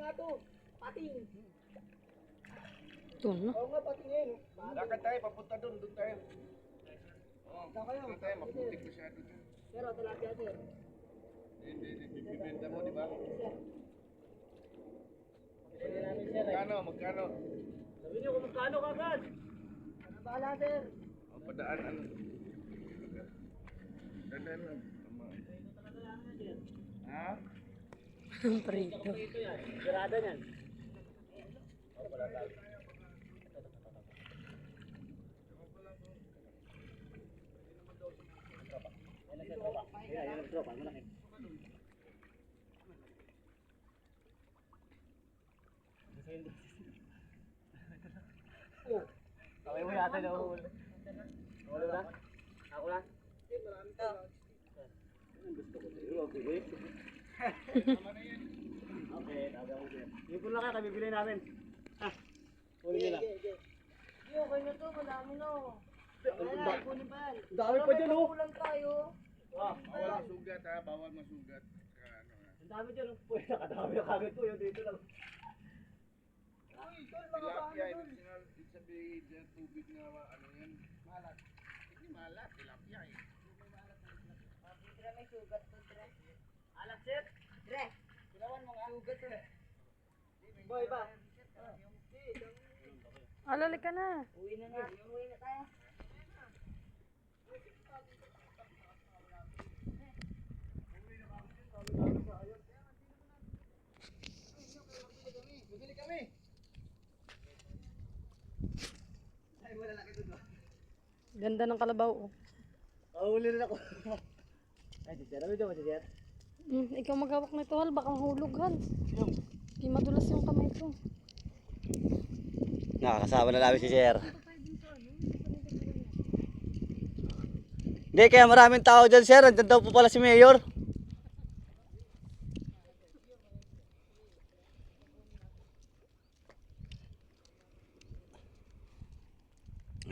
nga to. Pating. Ito na. Oo nga, pating ngayon. Lakad tayo, papunta doon tayo. Oo, Saan kayo? doon tayo, maputik masyado dyan. Pero, tilapia sir. Hindi, bibenta mo, di ba? Sir. Pili namin sir. Magkano? Sabi niyo kung magkano kagad. Ano bahala sir? Ang padaan, ano? Dandan lang. Ha? Ang prito. Ito yan. Sirada niyan. Okay mo yata na ulo. Ulo na? Ako na? Gusto ko sa'yo, okay. Okay, tabi ako dyan. Ipon lang ka, bibili namin. Ha? Huli nila. Hindi, okay na to. Madami na. Wala, ipunin pa yan. Dami pa dyan, oh. Kulang tayo. Bawal masugat ha, bawal masugat. Ang dami dyan, oh. Uy, nakadami na kagad to. Yung dito lang. Uy, tol, mga Tilapia, paano ibig sabihin dyan, tubig na ano yan. Malat. Hindi malat, tilapia eh. Dre, may sugat to, Dre. Alat, sir. Dre, ilawan mo nga. Sugat to. Boy, ba? Alali ka na. Uwi na nga. Uwi na tayo. Bibili kami. Ay, wala laki doon. Ganda ng kalabaw. Oh. Kahuli rin ako. Ay, si Sir. Ano dito mo si Sir? Ikaw maghawak nito, Hal. Baka mahulog, Hal. Yung. Di madulas yung kamay ko. Nakakasama na namin si Sir. Hindi, kaya maraming tao dyan, Sir. Andyan daw po pala si Mayor.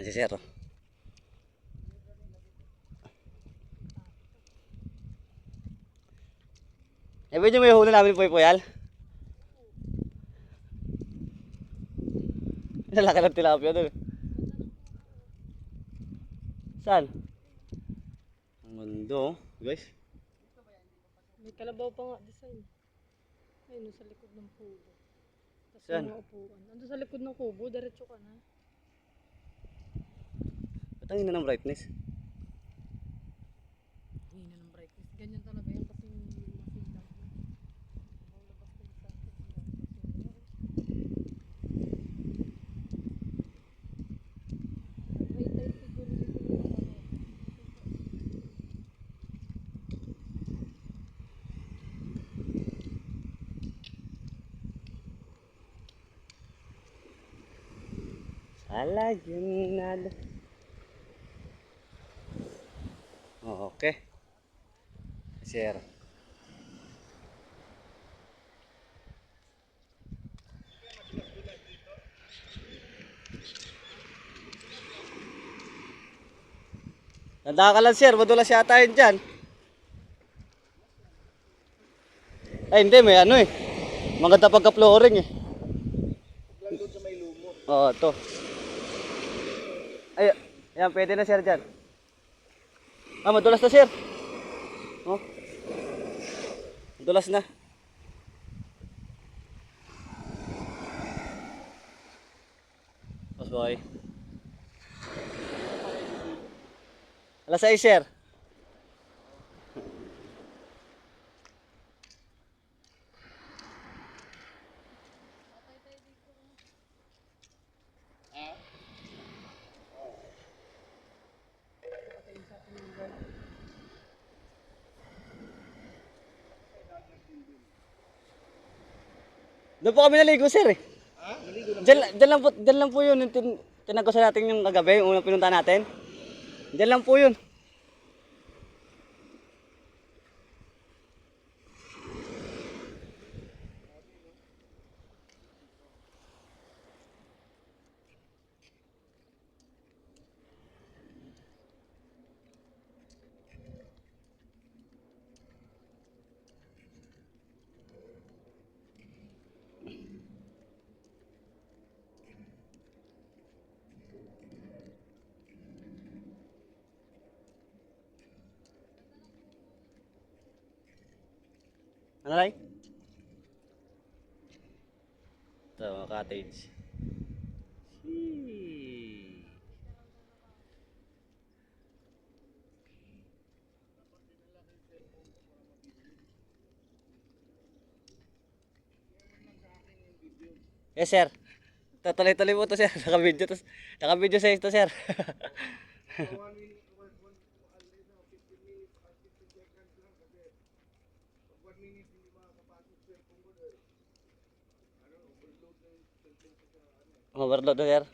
Si Sir. Eh, pwede mo yung huli namin po, Puyal? Lalaki ng tilapia doon. Saan? Ang mundo, guys. May kalabaw pa nga, design. Ayun, sa likod ng kubo. Tapos Saan? may mga upuan. Ando sa likod ng kubo, diretso ka na. Patangin na ng brightness. Hina ng brightness. Ganyan talaga yan kasi masilang. Maulabas ko sa akin. High tide siguro dito ng ano. Sala yun nada. Okay. Sir. Tanda ka lang, Sir, madulas yata yun dyan. Ay hindi, may ano eh. Maganda pagka-flooring eh. Lang doon sa may lumot. Oo, to. Ay, yan, pwede na, Sir, dyan. Ah, madulas na, Sir. Oh. Madulas na. Boss boy. Alas 6, Sir. Doon po kami naligo, Sir eh. Ha? Naligo na. Diyan lang po yun. Yung tinagusan natin yung kagabi, yung unang pinunta natin. Diyan lang po yun. Ano lang? Ito, mga cottage. Sheesh. Yes, sir. Tuloy-tuloy po to, sir. Naka-video to. Naka-video sa ito, sir. 1 minute, 15 minutes, 15 seconds lang kasi pag 1 minute hindi makakapasok sa cellphone ko dahil overload na yung cellphone ko sa Overload na, sir.